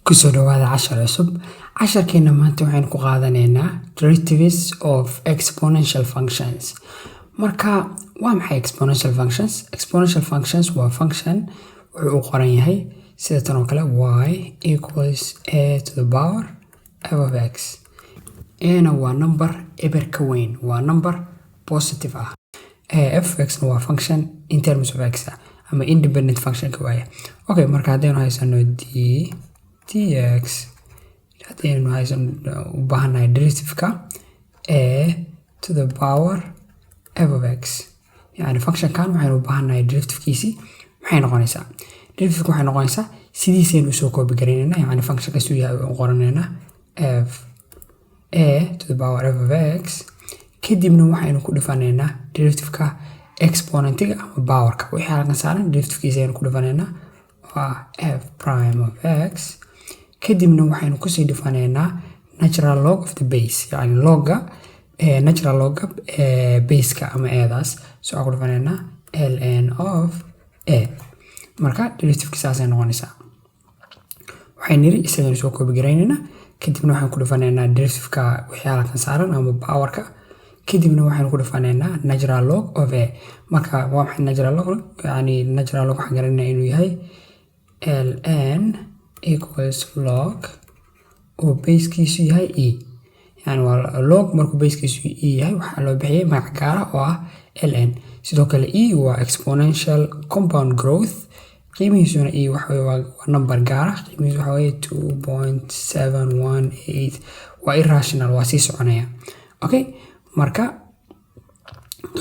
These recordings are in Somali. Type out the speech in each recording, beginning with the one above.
kusoo dhawaada cashar cusub. Casharkeena maanta waxaan ku qaadanaynaa derivatives of exponential functions. Marka waa maxay exponential functions? Exponential functions waa function wuxuu u qoran yahay sida tan oo kale y equals a to the power f of x. A-na waa number eber ka weyn, waa number positive ah. F of x waa function in terms of x ama independent function ka waaya. Okay, marka haddaynu haysano dx haddaynu haysano u baahanahay derivative-ka a to the power f of x. Yani function-kan waxaynu u baahanahay derivative-kiisii maxay noqonaysaa? Derivative-ku waxay noqonaysaa sidiisaynu usoo koobi garaynayna, yani function kastuu yahay u qoranayna f a to the power f of x. kadibna waxaynu ku dhifanaynaa derivative-ka exponentiga ama power-ka. wixii halkan saaran derivative-kiisa aynu ku dhifanaynaa waa f prime of x. kadibna waxaynu kusii dhifanaynaa natural log of the base, yani logga natural logga base-ka ama eedaas. So waxaan ku dhifanaynaa ln of a. marka derivative-ki saasay noqonaysaa. waxaynu niri isagana soo koobi garaynaynaa. kadibna waxaan ku dhifanaynaa derivative-ka wixii halkan saaran ama power-ka. kadibna waxaynu ku dhifanaynaa natural log of a. marka waa maxay natural log? yani natural log waxaan garanaynaa inuu yahay ln equals log oo basekiisu yahay e. yani waa log markuu basekiisu e yahay waxaa loo bixiyay magac gaara oo ah ln. sidoo kale e waa exponential compound growth. qiimihiisuna e waa number gaara. qiimihiisu waxa weeye 2.718. waa irrational, waa sii soconaya. Okay, marka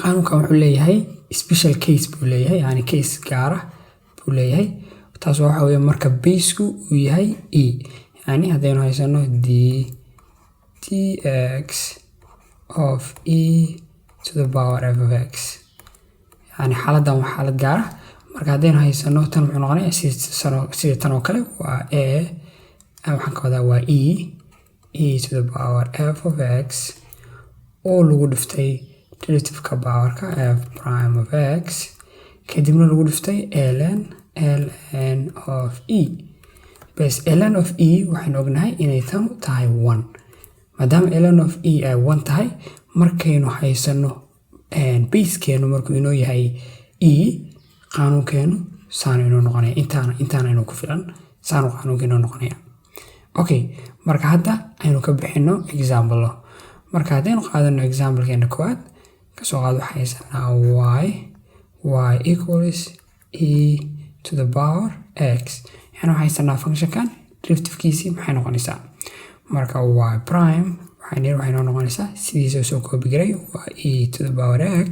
qaanuunkan wuxuu leeyahay special case buu leeyahay, yani case gaara buu leeyahay. taas waxa weeye marka baseku uu yahay e. yani haddaynu haysano dx of e to the power f of x. yani xaaladan waa xaalad gaara. marka haddaynu haysano tan wuxuu noqonayaa sida tan oo kale waa a waxaan ka wadaa waa e to the power f of x oo lagu dhiftay derivative-ka power-ka f prime of x. kadibna lagu dhiftay ln of e. bas ln of e waxaynu ognahay inay tan tahay 1. maadaama ln of e ay 1 tahay, markaynu haysano basekeenu markuu inoo yahay e, qaanuunkeenu saanu inoo noqonaya. intaana inuu ku filan saanu qaanuunkeenu noqonaya. Okay, marka hadda aynu ka bixino example. marka haddaynu qaadano example-keena koowaad kasoo qaad waxaa haysanaa y equals e to the power x. yani waxaa haysanaa function-kan derivative-kiisii maxay noqonaysaa? marka y prime waxay noo noqonaysaa sidiisa soo koobi garay waa e to the power x.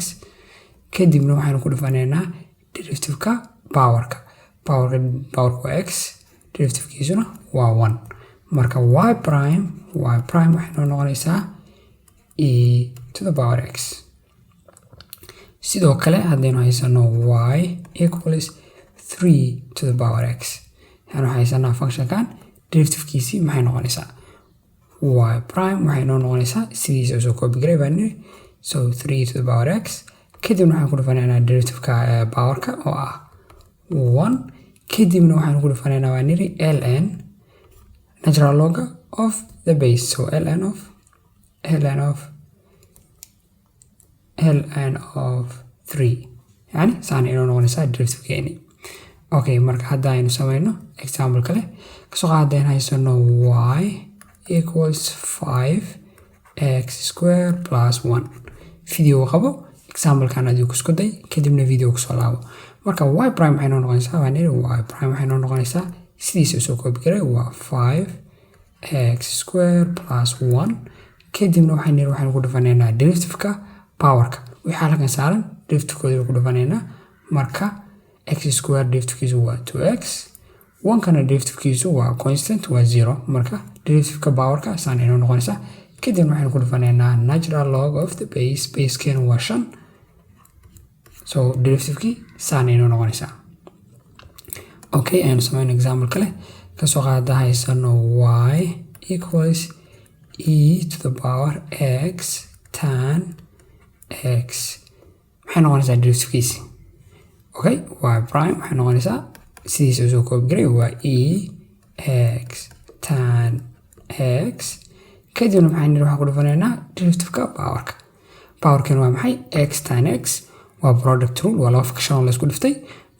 kadibna waxaynu ku dhifanaynaa derivative-ka power-ka waa x, derivative-kiisuna waa 1. marka y prime waxay noo noqonaysaa e to the power x. sidoo kale haddaynu haysano y equals 3 to the power x. yani waxaa haysanaa function-kan derivative-kiisii maxay noqonaysaa? y prime waxay noo noqonaysaa sidiisa soo koobi garay baa niri, so 3 to the power x. kadibna waxaan ku dhifanaynaa derivative-ka power-ka oo ah 1. kadibna waxaan ku dhifanaynaa waa niri ln natural log of the base, so ln of 3. yani saana inoo noqonaysaa derivative-keeni. Okay, marka hadda aynu samayno example kale. kasoo qaadeen haysano y equals 5x square plus 1. video qabo example-kan adigu isku day, kadibna video kusoo laabo. marka y prime waxay noo noqonaysaa waa niri y prime waxay noo noqonaysaa sidiisa soo koobi garay waa 5x square plus 1. kadibna waxaynu ku dhifanaynaa derivative-ka power-ka wixii halkan saaran derivative-kooda ku dhifanaynaa. marka x square derivative-kiisu waa 2x, 1-kana derivative-kiisu waa constant, waa 0. marka derivative-ka power-ka saan inoo noqonaysaa. kadibna waxaynu ku dhifanaynaa natural log of the base. basekeenu waa 5, so derivative-kii saan inoo noqonaysaa. Okay, aynu samayno example kale. kasoo qaada haysano y equals e to the power x tan x. maxay noqonaysaa derivative-kiisi? Okay, y prime waxay noqonaysaa sidiisa soo koobi garay waa e x x kadibna maxaan niri waxaan ku dhufanaynaa derivative-ka powerka powerkan waa maxay x tan x waa product rule waa laba function oo la isku dhiftay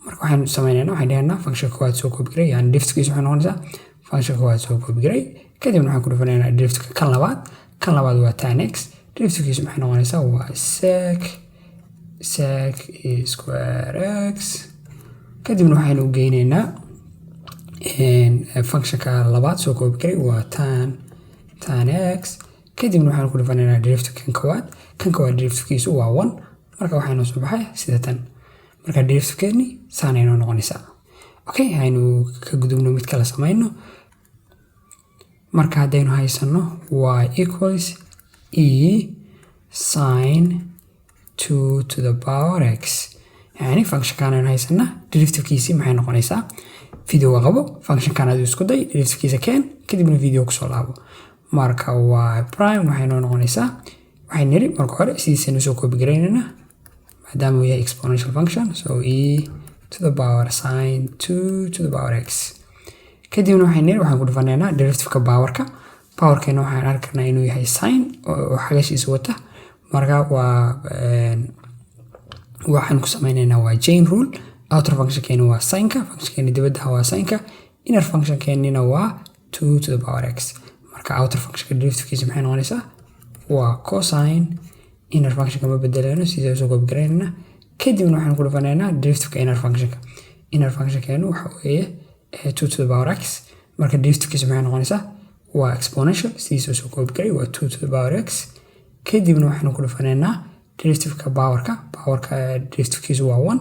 marka waxaan sameeynaa waxaan dhahnaa function koowaad soo koobi garay yani derivative-kiisa waxay noqonaysaa function koowaad soo koobi garay kadibna waxaan ku dhufanaynaa derivative-ka kan labaad waa tan x derivative-kiisa maxay noqonaysaa waa sec square x kadibna waxaan u geynaynaa functionka labaad soo koobi garay waa tan x kadibna waxaan ku dhufanaynaa derivative kan koowaad derivative-kiisu waa 1 marka waxaynu soo baxay sida tan marka derivative-keeni saanay noo noqonaysaa okay aynu ka gudubno mid kale samayno marka haddaynu haysano y equals e sin 2 to the power x yani functionkan aynu haysanaa derivative-kiisii maxay noqonaysaa videoga qabo functionkan aad isku day derivative-kiisa keen kadibna video kusoo laabo marka y prime waxay noo noqonaysaa waxaan niri marka hore sidiisaynu soo koobi garaynayna maadaama uu yahay exponential function so e to the power sin 2 to the power x kadibna waxaan niri waxaan ku dhufanaynaa derivative-ka powerkeena waxaan arkaynaa inuu yahay sin oo xagashiisa wata marka waxaan ku sameynaynaa waa chain rule outer functionkeena waa sinka functionkeena dibadda waa sinka inner functionkeenina waa 2 to the power x marka outer functionka derivative-kiisa maxay noqonaysaa waa cosine inner functionka ma bedeleyno sidee soo koobi garaynayna kadibna waxaan ku dhufanaynaa derivative-ka inner functionkeenu waxa weeye 2 to the power x marka derivative-kiisa maxay noqonaysaa waa exponential sidee soo koobi garay waa 2 to the power x kadibna waxaan ku dhufanaynaa derivative-ka powerka derivative-kiisu waa 1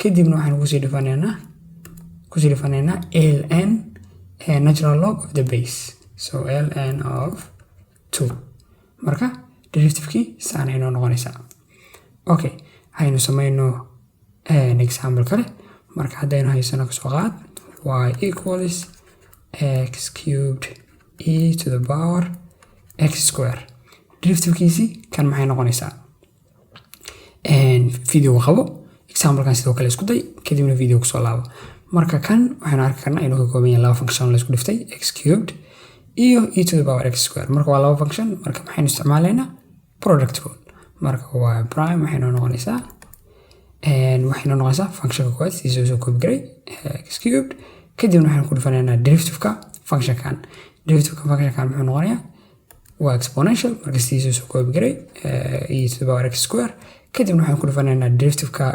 kadibna waxaan kusii dhufanaynaa ln natural log of the base so ln of 2 marka derivative-kii saana inoo noqonaysaa okay haynu samayno example kale marka haddaynu haysano kasoo qaad y equals x cubed e to the power x square derivative-kiisii kan maxay noqonaysaa video qabo example-kan sidoo kale isku day kadibna video kusoo laabo marka kan waxaynu arki karnaa inuu ka kooban yahay laba function la isku dhiftay x cubed iyo e to the power x square marka waa laba function marka maxaynu isticmaalaynaa product rule marka y prime waxaynu noqonaysaa functionka koowaad sidii soo koobi garay x cubed kadibna waxaynu ku dhufanaynaa derivative-ka functionkan muxuu noqonayaa waa exponential marka sidii soo koobi garay e to the power x square kadibna waxaan ku dhufanaynaa derivative-ka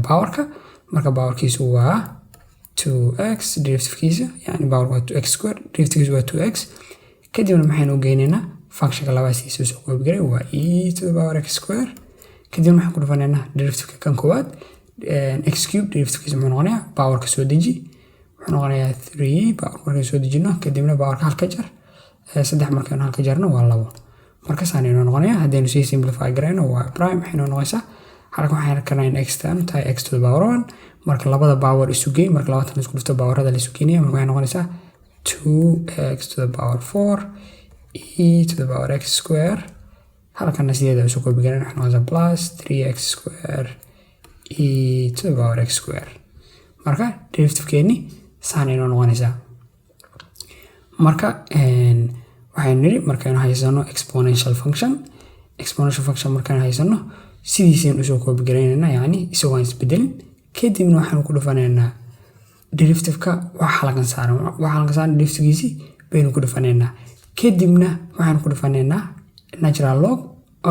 powerka marka powerkiisu waa 2x derivative-kiisa yani power waa 2x square derivative-kiisu waa 2x kadibna maxaynu u geynaynaa functionka labaad sidii soo koobi garay waa e to the power x square kadibna waxaan ku dhufanaynaa derivative-ka kan koowaad x cube derivative-kiisa muxuu noqonayaa powerka soo deji wuxuu noqonayaa 3 power markaynu soo dejino kadibna powerka halka jar 3 markaynu halka jarno waa 2 marka saan inoo noqonayaa haddaynu sii simplify garayno waa prime waxay noo noqonaysaa halkan waxaan arkanaa in x tan tahay x to the power 1 marka labada power isu geey marka labatan isku dhufto powerada la isu geynaya marka waxay noqonaysaa 2x to the power 4 e to the power x square halkana sideeda isu koobi garayno waxay noqonaysaa plus 3x square e to the power x square marka derivative-keeni saan inoo noqonaysaa marka waxaynu niri markaynu haysano exponential function markaynu haysano sidiisaynu usoo koobi garaynaynaa yani isagoo aan isbedelin kadibna waxaanu ku dhufanaynaa derivative-ka waxa halkan saaran derivative-kiisii baynu ku dhufanaynaa kadibna waxaanu ku dhufanaynaa natural log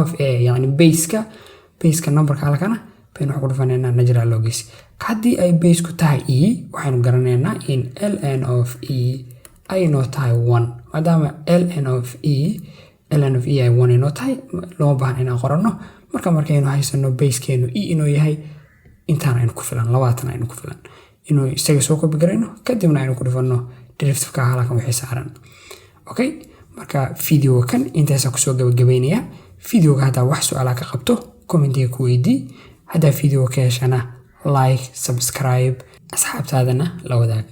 of a yani baseka numberka halkana baynu ku dhufanaynaa natural loggiisi haddii ay baseku tahay e waxaynu garanaynaa in ln of e ay noo tahay 1 maadaama ln of e ay 1 inoo tahay looma baahna inaan qoranno markaynu haysano basekeenu e inuu yahay intaan aynu ku filan 20 aynu ku filan inuu isaga soo koobi garayno kadibna aynu ku dhufano derivative-ka halkan wixii saaran okay marka video kan intaasa kusoo gabagabeynaya videoga haddaa wax su-aalaha ka qabto commentiga ku weydii haddaa video ka heshana like subscribe asxaabtaadana la wadaag